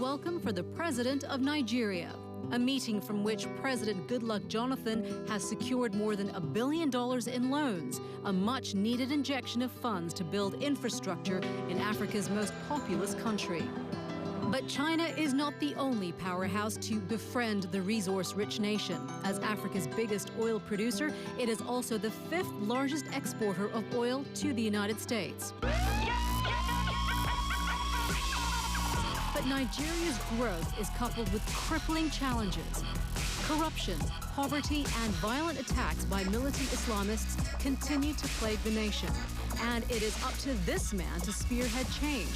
welcome for the President of Nigeria, a meeting from which President Goodluck Jonathan has secured more than $1 billion in loans, a much-needed injection of funds to build infrastructure in Africa's most populous country. But China is not the only powerhouse to befriend the resource-rich nation. As Africa's biggest oil producer, it is also the 5th largest exporter of oil to the United States. But Nigeria's growth is coupled with crippling challenges. Corruption, poverty, and violent attacks by militant Islamists continue to plague the nation. And it is up to this man to spearhead change.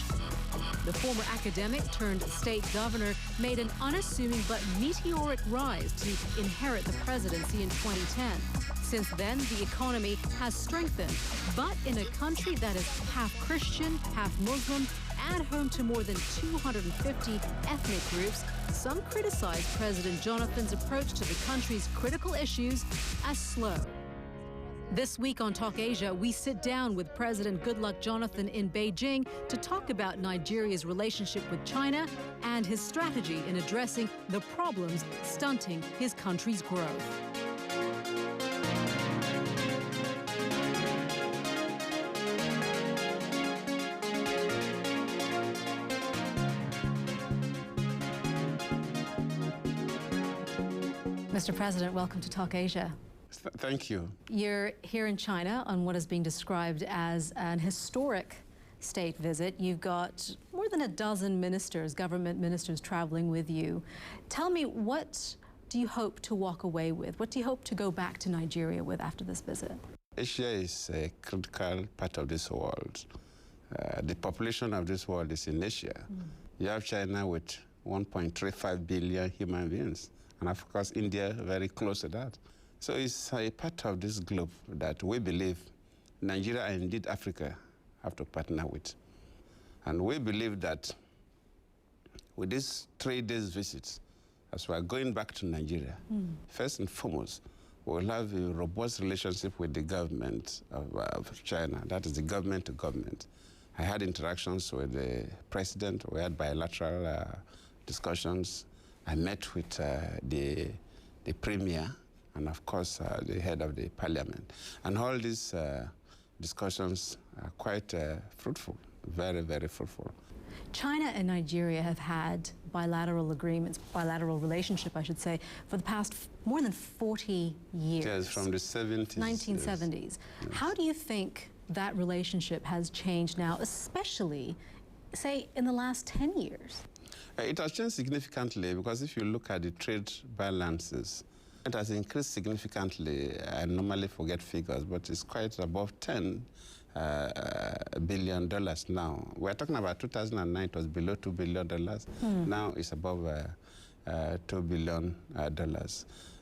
The former academic turned state governor made an unassuming but meteoric rise to inherit the presidency in 2010. Since then, the economy has strengthened, but in a country that is half Christian, half Muslim, and home to more than 250 ethnic groups, some criticize President Jonathan's approach to the country's critical issues as slow. This week on Talk Asia, we sit down with President Goodluck Jonathan in Beijing to talk about Nigeria's relationship with China and his strategy in addressing the problems stunting his country's growth. Mr. President, welcome to Talk Asia. Thank you. You're here in China on what is being described as an historic state visit. You've got more than a dozen ministers, government ministers, traveling with you. Tell me, what do you hope to walk away with? What do you hope to go back to Nigeria with after this visit? Asia is a critical part of this world. The population of this world is in Asia. You have China with 1.35 billion human beings, and of course India very close to that. So it's a part of this globe that we believe Nigeria and indeed Africa have to partner with. And we believe that with this 3 days visit, as we are going back to Nigeria, first and foremost, we'll have a robust relationship with the government of China. That is the government to government. I had interactions with the president. We had bilateral discussions. I met with the premier, and of course, the head of the parliament. And all these discussions are quite fruitful, very, very fruitful. China and Nigeria have had bilateral agreements, bilateral relationship, I should say, for the past more than 40 years. Yes, from the 70s. 1970s. Yes. How do you think that relationship has changed now, especially, say, in the last 10 years? It has changed significantly because if you look at the trade balances, it has increased significantly. I normally forget figures, but it's quite above $10 billion now. We're talking about 2009, it was below $2 billion. Now it's above $2 billion.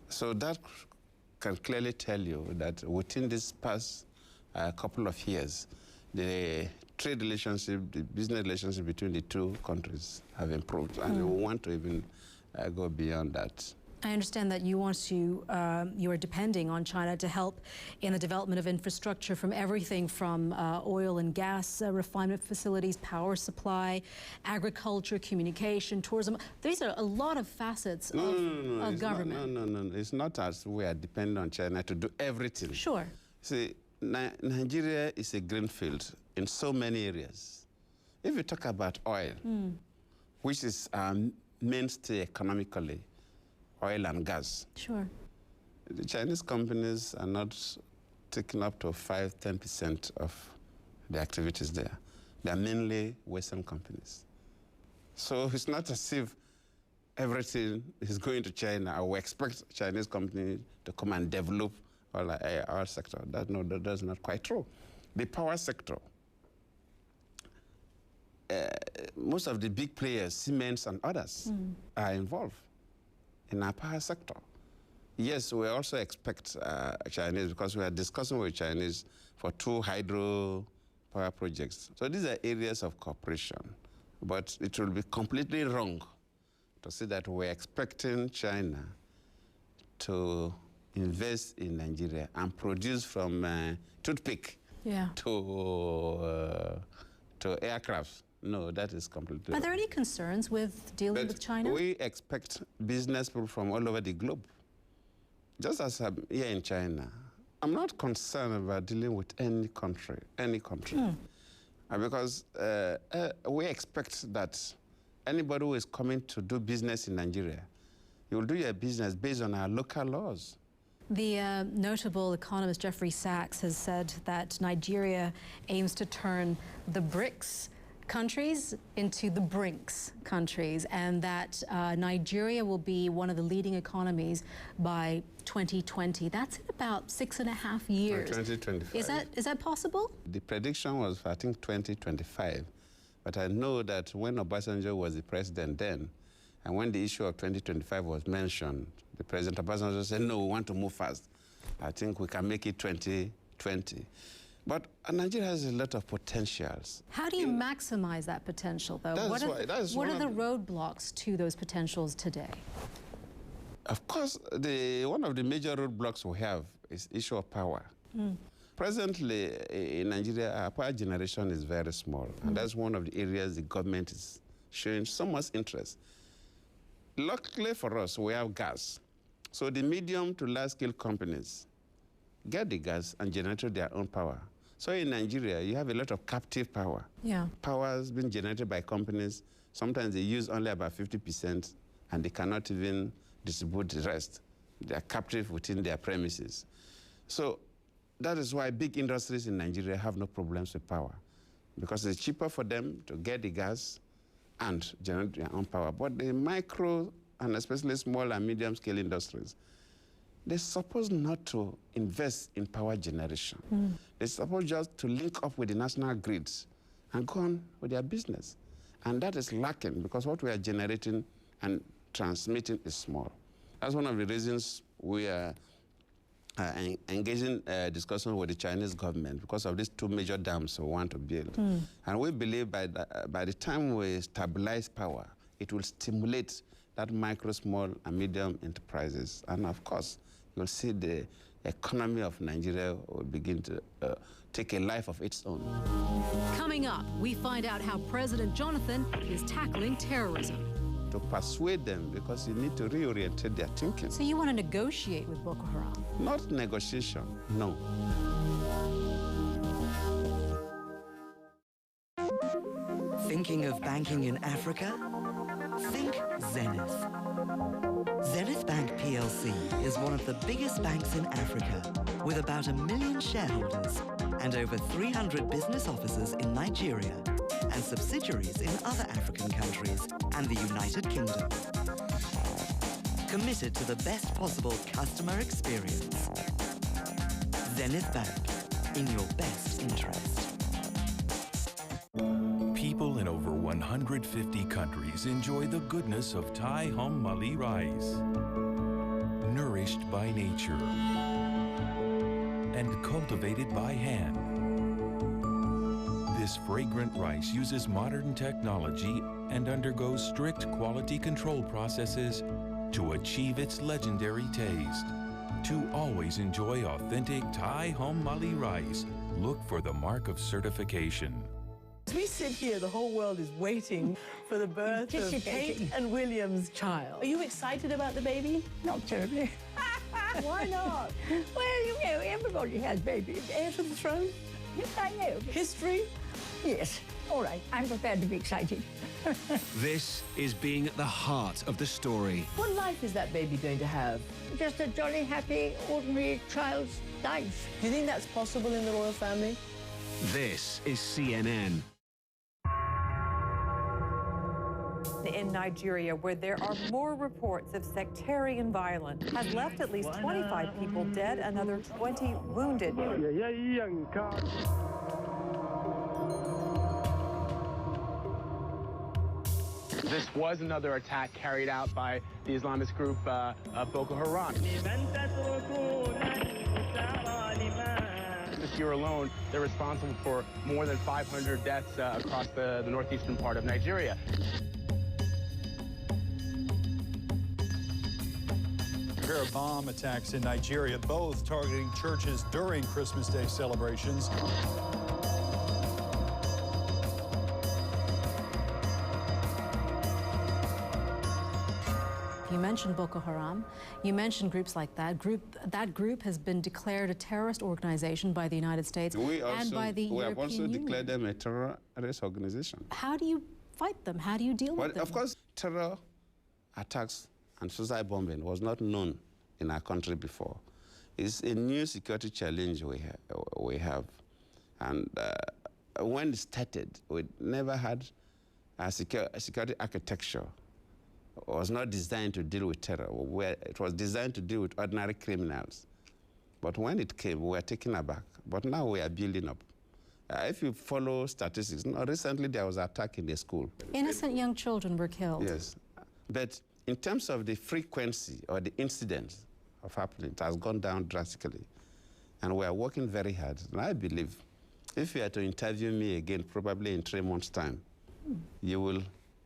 So that can clearly tell you that within this past couple of years, the trade relationship, the business relationship between the two countries have improved, and we want to even go beyond that. I understand that you want to, you are depending on China to help in the development of infrastructure, from everything from oil and gas refinement facilities, power supply, agriculture, communication, tourism. These are a lot of facets of government. No. It's not as we are dependent on China to do everything. Sure. See, Nigeria is a greenfield in so many areas. If you talk about oil, which is mainstay economically, oil and gas. Sure. The Chinese companies are not taking up to 5–10% of the activities there. They are mainly Western companies. So it's not as if everything is going to China, or we expect Chinese companies to come and develop our sector. That's not quite true. The power sector, most of the big players, Siemens and others, are involved in our power sector. Yes, we also expect Chinese, because we are discussing with Chinese for 2 hydro power projects. So these are areas of cooperation. But it will be completely wrong to say that we're expecting China to invest in Nigeria and produce from toothpick to aircraft. No, that is completely Are there any concerns with dealing with China? We expect business people from all over the globe. Just as I'm here in China, I'm not concerned about dealing with any country. Because we expect that anybody who is coming to do business in Nigeria, you will do your business based on our local laws. The notable economist Jeffrey Sachs has said that Nigeria aims to turn the BRICS countries into the BRINCS countries, and that Nigeria will be one of the leading economies by 2020. That's in about 6.5 years. 2025. Is that possible? The prediction was for, I think, 2025. But I know that when Obasanjo was the president then, and when the issue of 2025 was mentioned, the President Obasanjo said, no, we want to move fast. I think we can make it 2020. But Nigeria has a lot of potentials. How do you maximize that potential, though? What are the roadblocks to those potentials today? Of course, one of the major roadblocks we have is issue of power. Presently, in Nigeria, our power generation is very small, and that's one of the areas the government is showing so much interest. Luckily for us, we have gas. So the medium to large-scale companies get the gas and generate their own power. So in Nigeria, you have a lot of captive power. Yeah. Power has been generated by companies. Sometimes they use only about 50%, and they cannot even distribute the rest. They are captive within their premises. So that is why big industries in Nigeria have no problems with power, because it's cheaper for them to get the gas and generate their own power. But the micro and especially small and medium-scale industries, they're supposed not to invest in power generation. They're supposed just to link up with the national grids and go on with their business. And that is lacking because what we are generating and transmitting is small. That's one of the reasons we are engaging discussion with the Chinese government because of these two major dams we want to build. And we believe by the time we stabilize power, it will stimulate that micro, small, and medium enterprises. And of course, you'll see the economy of Nigeria will begin to take a life of its own. Coming up, we find out how President Jonathan is tackling terrorism. To persuade them, because you need to reorientate their thinking. So you want to negotiate with Boko Haram? Not negotiation, no. Thinking of banking in Africa? Think Zenith. Zenith Bank PLC is one of the biggest banks in Africa, with about 1 million shareholders and over 300 business offices in Nigeria and subsidiaries in other African countries and the United Kingdom. Committed to the best possible customer experience. Zenith Bank, in your best interest. People in over 150 countries enjoy the goodness of Thai Hom Mali rice. Nourished by nature and cultivated by hand. This fragrant rice uses modern technology and undergoes strict quality control processes to achieve its legendary taste. To always enjoy authentic Thai Hom Mali rice, look for the mark of certification. As we sit here, the whole world is waiting for the birth of Kate and William's child. Are you excited about the baby? Not terribly. Why not? Well, you know, everybody has babies. Heir to the throne? Yes, I know. History? Yes. All right, I'm prepared to be excited. This is being at the heart of the story. What life is that baby going to have? Just a jolly, happy, ordinary child's life. Do you think that's possible in the royal family? This is CNN. In Nigeria, where there are more reports of sectarian violence, has left at least 25 people dead, another 20 wounded. This was another attack carried out by the Islamist group Boko Haram. This year alone, they're responsible for more than 500 deaths across the northeastern part of Nigeria. A pair of bomb attacks in Nigeria, both targeting churches during Christmas Day celebrations. You mentioned Boko Haram. You mentioned groups like that. That group has been declared a terrorist organization by the United States and by the European Union. We have also declared them a terrorist organization. How do you fight them? How do you deal with them? Of course, terror attacks and suicide bombing was not known in our country before. It's a new security challenge we have. And when it started, we never had a security architecture. It was not designed to deal with terror. It was designed to deal with ordinary criminals. But when it came, we were taken aback. But now we are building up. If you follow statistics, recently there was an attack in a school. Innocent young children were killed. Yes. But in terms of the frequency or the incidence of happening, it has gone down drastically. And we are working very hard. And I believe if you are to interview me again, probably in 3 months' time, you will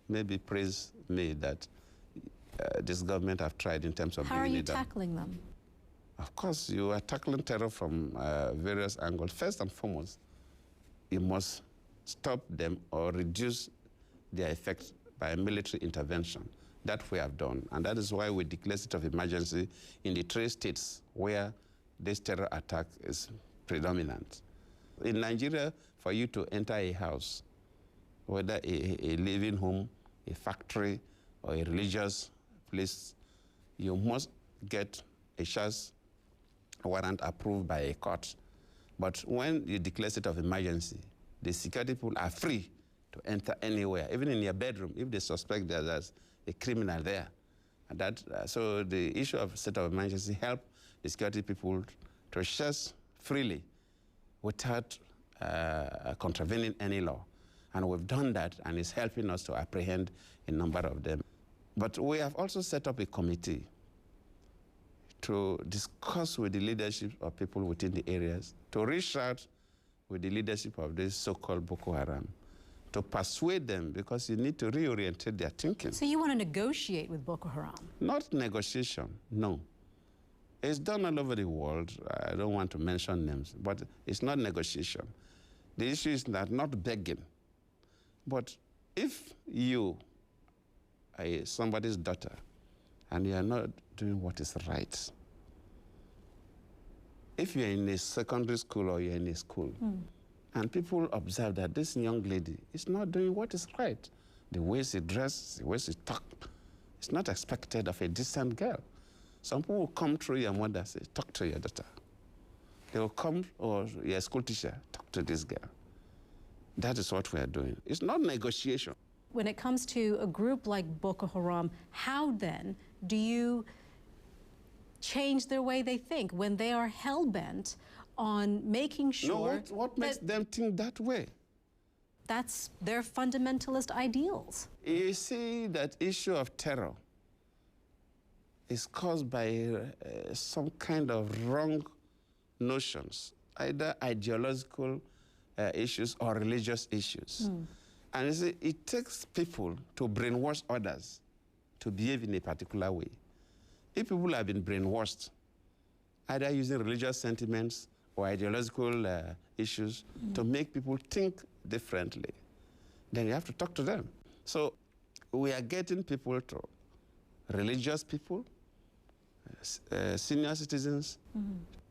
maybe praise me that this government have tried in terms of How are you tackling them? Of course, you are tackling terror from various angles. First and foremost, you must stop them or reduce their effect by military intervention. That we have done, and that is why we declare state of emergency in the 3 states where this terror attack is predominant. In Nigeria, for you to enter a house, whether a living home, a factory, or a religious place, you must get a search warrant approved by a court. But when you declare state of emergency, the security people are free to enter anywhere, even in your bedroom, if they suspect that there's a criminal there. And so the issue of state of emergency help the security people to search freely without contravening any law. And we've done that, and it's helping us to apprehend a number of them. But we have also set up a committee to discuss with the leadership of people within the areas, to reach out with the leadership of this so-called Boko Haram, to persuade them, because you need to reorientate their thinking. So you want to negotiate with Boko Haram? Not negotiation, no. It's done all over the world. I don't want to mention names, but it's not negotiation. The issue is not begging. But if you are somebody's daughter and you are not doing what is right, if you're in a secondary school or you're in a school, and people observe that this young lady is not doing what is right, the way she dresses, the way she talks, it's not expected of a decent girl. Some people will come through your mother and say, talk to your daughter. They will come, or your school teacher, talk to this girl. That is what we are doing. It's not negotiation. When it comes to a group like Boko Haram, how then do you change their way they think when they are hell-bent on making sure... No, what makes them think that way? That's their fundamentalist ideals. You see, that issue of terror is caused by some kind of wrong notions, either ideological issues or religious issues. And you see, it takes people to brainwash others to behave in a particular way. If people have been brainwashed, either using religious sentiments or ideological issues to make people think differently, then you have to talk to them. So we are getting people to, religious people, senior citizens,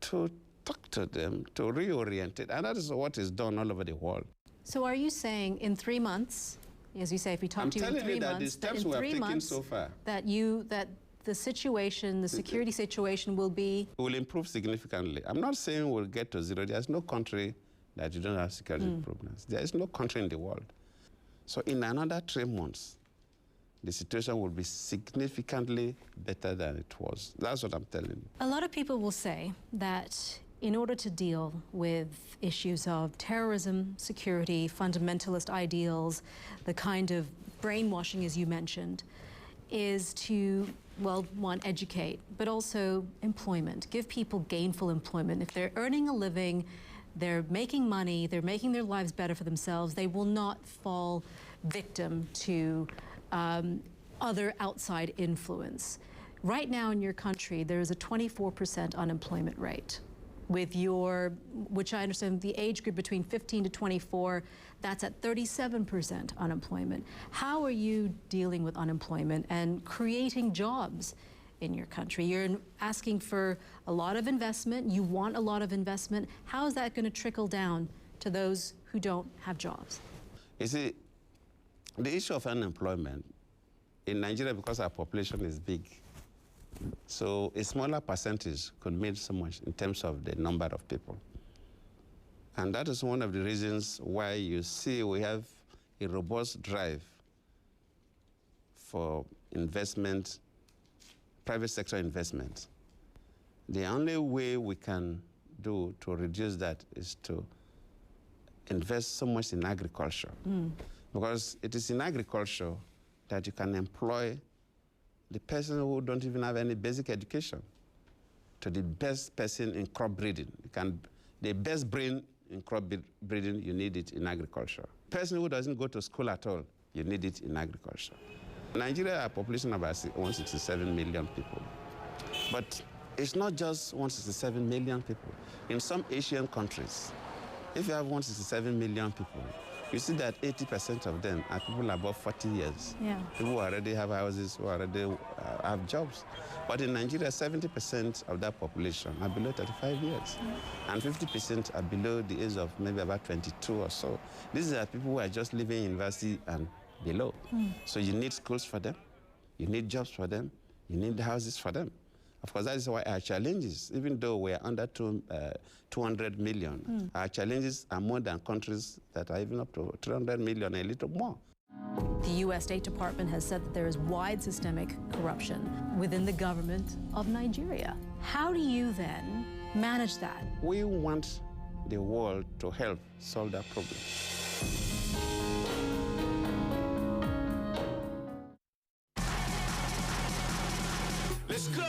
to talk to them, to reorient it. And that is what is done all over the world. So are you saying in 3 months, as you say, if we talk to you in 3 months, that in 3 months, so far, that the situation, the security situation will improve significantly. I'm not saying we'll get to zero. There's no country that you don't have security problems. There is no country in the world. So in another 3 months, the situation will be significantly better than it was. That's what I'm telling you. A lot of people will say that in order to deal with issues of terrorism, security, fundamentalist ideals, the kind of brainwashing, as you mentioned, is to, well, one, educate, but also employment, give people gainful employment. If they're earning a living, they're making money, they're making their lives better for themselves, they will not fall victim to other outside influence. Right now in your country, there is a 24% unemployment rate. with your, which I understand the age group between 15 to 24, that's at 37% unemployment. How are you dealing with unemployment and creating jobs in your country? You're asking for a lot of investment. You want a lot of investment. How is that going to trickle down to those who don't have jobs? You see, the issue of unemployment in Nigeria, because our population is big, so a smaller percentage could mean so much in terms of the number of people. And that is one of the reasons why you see we have a robust drive for investment, private sector investment. The only way we can do to reduce that is to invest so much in agriculture. Because it is in agriculture that you can employ the person who don't even have any basic education to the best person in crop breeding. The best brain in crop breeding, you need it in agriculture. Person who doesn't go to school at all, you need it in agriculture. Nigeria has a population of about 167 million people. But it's not just 167 million people. In some Asian countries, if you have 167 million people, you see that 80% of them are people above 40 years. Yeah. People who already have houses, who already have jobs. But in Nigeria, 70% of that population are below 35 years. And 50% are below the age of maybe about 22 or so. These are people who are just leaving university and below. So you need schools for them. You need jobs for them. You need houses for them. Of course, that is why our challenges, even though we are under 200 million, our challenges are more than countries that are even up to 300 million, a little more. The U.S. State Department has said that there is wide systemic corruption within the government of Nigeria. How do you then manage that? We want the world to help solve that problem. Let's go!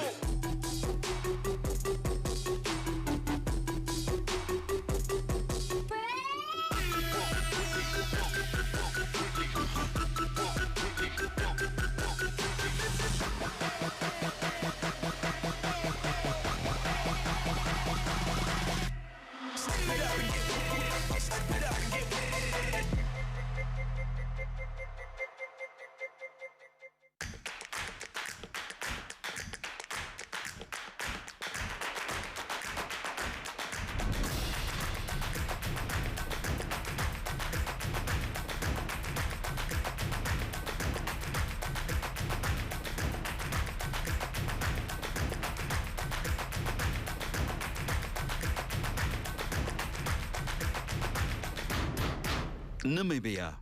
Namibia.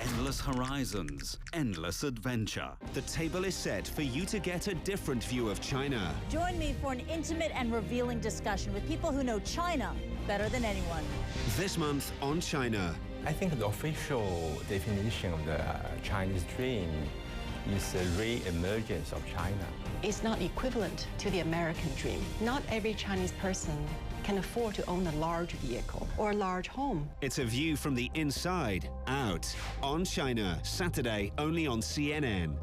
Endless horizons, endless adventure. The table is set for you to get a different view of China. Join me for an intimate and revealing discussion with people who know China better than anyone. This month on China. I think the official definition of the Chinese dream is a re-emergence of China. It's not equivalent to the American dream. Not every Chinese person can afford to own a large vehicle or a large home. It's a view from the inside out on China, Saturday only on CNN.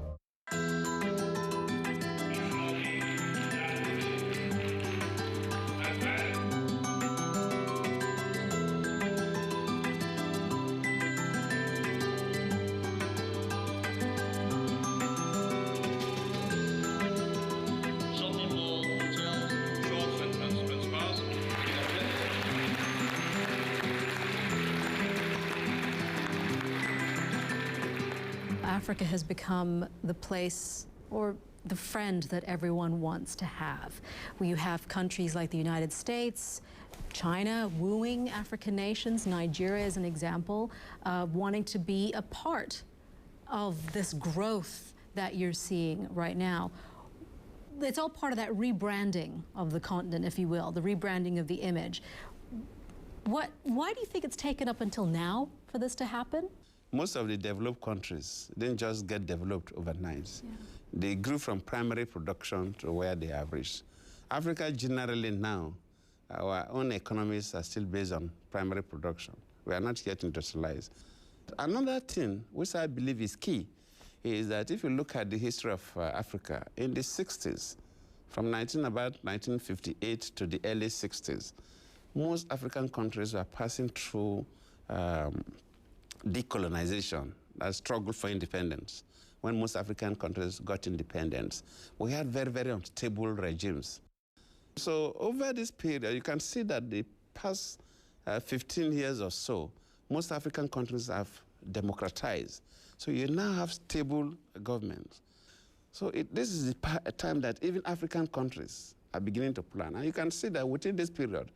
Africa has become the place or the friend that everyone wants to have. You have countries like the United States, China wooing African nations, Nigeria is an example, wanting to be a part of this growth that you're seeing right now. It's all part of that rebranding of the continent, if you will, the rebranding of the image. Why do you think it's taken up until now for this to happen? Most of the developed countries didn't just get developed overnight. Yeah. They grew from primary production to where they have reached. Africa generally now, our own economies are still based on primary production. We are not yet industrialized. Another thing, which I believe is key, is that if you look at the history of Africa, in the 60s, From about 1958 to the early 60s, most African countries were passing through decolonization, that struggle for independence. When most African countries got independence, we had very, very unstable regimes. So over this period, you can see that the past 15 years or so, most African countries have democratized. So you now have stable governments. So this is the time that even African countries are beginning to plan. And you can see that within this period,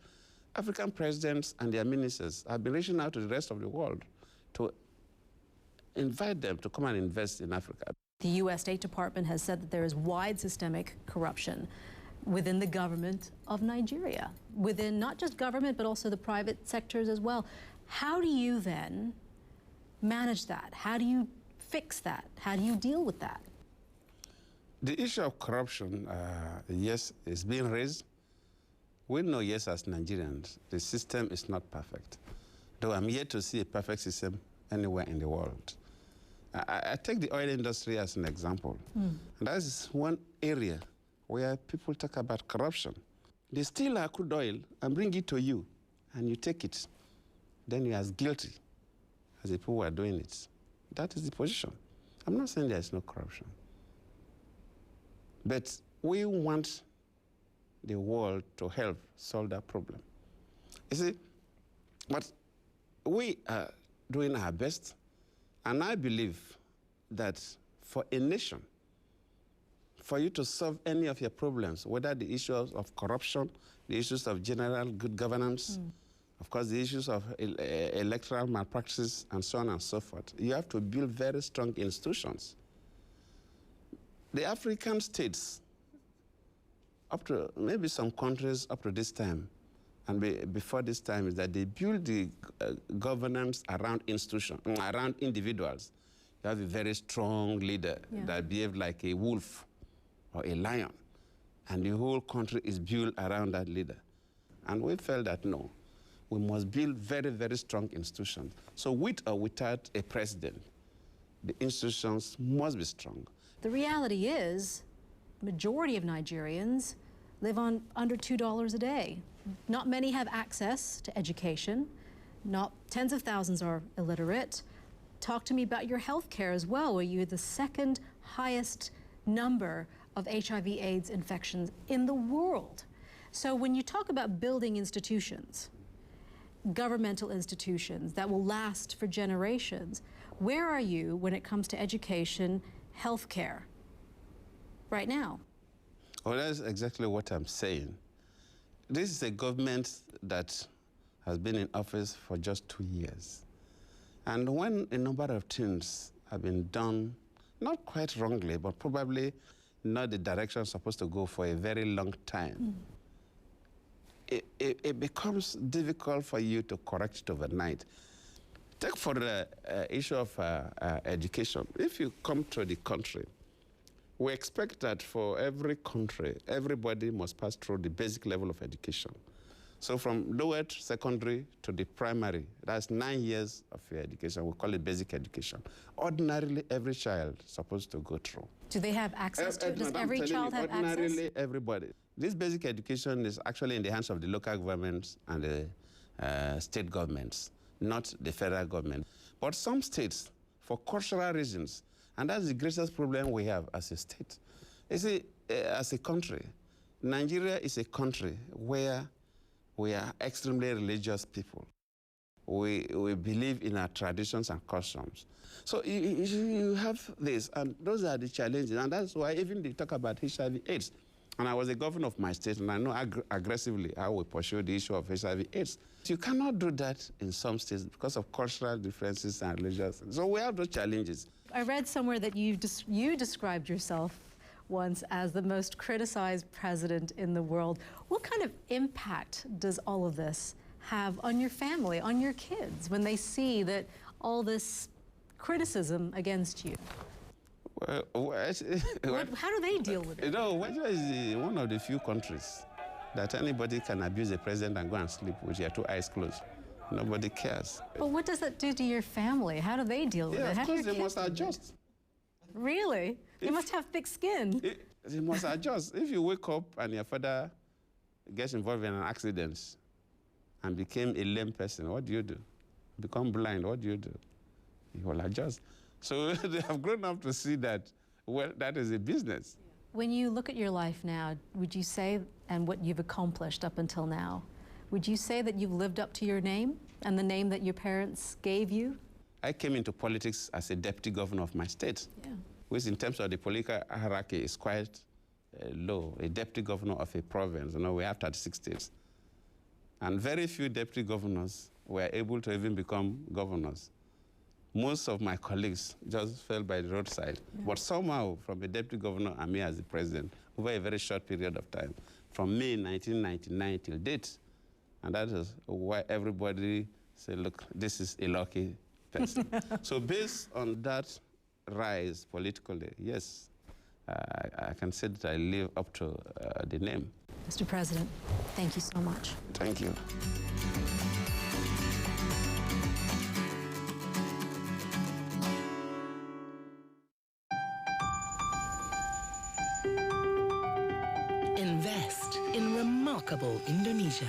African presidents and their ministers have been reaching out to the rest of the world to invite them to come and invest in Africa. The U.S. State Department has said that there is wide systemic corruption within the government of Nigeria, within not just government, but also the private sectors as well. How do you then manage that? How do you fix that? How do you deal with that? The issue of corruption, yes, is being raised. We know, yes, as Nigerians, the system is not perfect, though I'm yet to see a perfect system anywhere in the world. I take the oil industry as an example. And that is one area where people talk about corruption. They steal our crude oil and bring it to you, and you take it. Then you're as guilty as the people who are doing it. That is the position. I'm not saying there is no corruption. But we want the world to help solve that problem. You see, but we are doing our best, and I believe that for a nation, for you to solve any of your problems, whether the issues of corruption, the issues of general good governance, of course, the issues of electoral malpractices, and so on and so forth, you have to build very strong institutions. The African states, up to maybe some countries up to this time, and before this time, is that they build the governance around institutions, around individuals. You have a very strong leader that behaves like a wolf or a lion, and the whole country is built around that leader. And we felt that no, we must build very, very strong institutions. So with or without a president, the institutions must be strong. The reality is, majority of Nigerians live on under $2 a day. Not many have access to education. Not tens of thousands are illiterate. Talk to me about your health care as well, where you're the second highest number of HIV/AIDS infections in the world. So when you talk about building institutions, governmental institutions that will last for generations, where are you when it comes to education, health care, right now? Well, that's exactly what I'm saying. This is a government that has been in office for just 2 years. And when a number of things have been done, not quite wrongly, but probably not the direction supposed to go for a very long time, it becomes difficult for you to correct it overnight. Take for the issue of education. If you come to the country, we expect that for every country, everybody must pass through the basic level of education. So from lower secondary to the primary, that's 9 years of your education. We call it basic education. Ordinarily, every child is supposed to go through. Do they have access to it? Does every child have access? Ordinarily, everybody. This basic education is actually in the hands of the local governments and the state governments, not the federal government. But some states, for cultural reasons, and that's the greatest problem we have as a state. You see, as a country, Nigeria is a country where we are extremely religious people. We believe in our traditions and customs. So you have this, and those are the challenges, and that's why even they talk about HIV/AIDS. And I was a governor of my state, and I know aggressively how we pursue the issue of HIV/AIDS. You cannot do that in some states because of cultural differences and religious. So we have those challenges. I read somewhere that you described yourself once as the most criticized president in the world. What kind of impact does all of this have on your family, on your kids, when they see that all this criticism against you? How do they deal with it? You know, Nigeria is one of the few countries that anybody can abuse the president and go and sleep with your 2 eyes closed. Nobody cares. But what does that do to your family? How do they deal with it? Of course, they must adjust. Really? You must have thick skin. You must adjust. If you wake up and your father gets involved in an accident and became a lame person, what do you do? Become blind, what do? You will adjust. So they have grown up to see that, well, that is a business. When you look at your life now, would you say, and what you've accomplished up until now, would you say that you've lived up to your name and the name that your parents gave you? I came into politics as a deputy governor of my state, which in terms of the political hierarchy is quite low. A deputy governor of a province, we have 36 states. And very few deputy governors were able to even become governors. Most of my colleagues just fell by the roadside. But somehow, from a deputy governor and me as the president, over a very short period of time, from May 1999 till date, and that is why everybody said, look, this is a lucky person. So based on that rise politically, yes, I can say that I live up to the name. Mr. President, thank you so much. Thank you. Invest in remarkable Indonesia.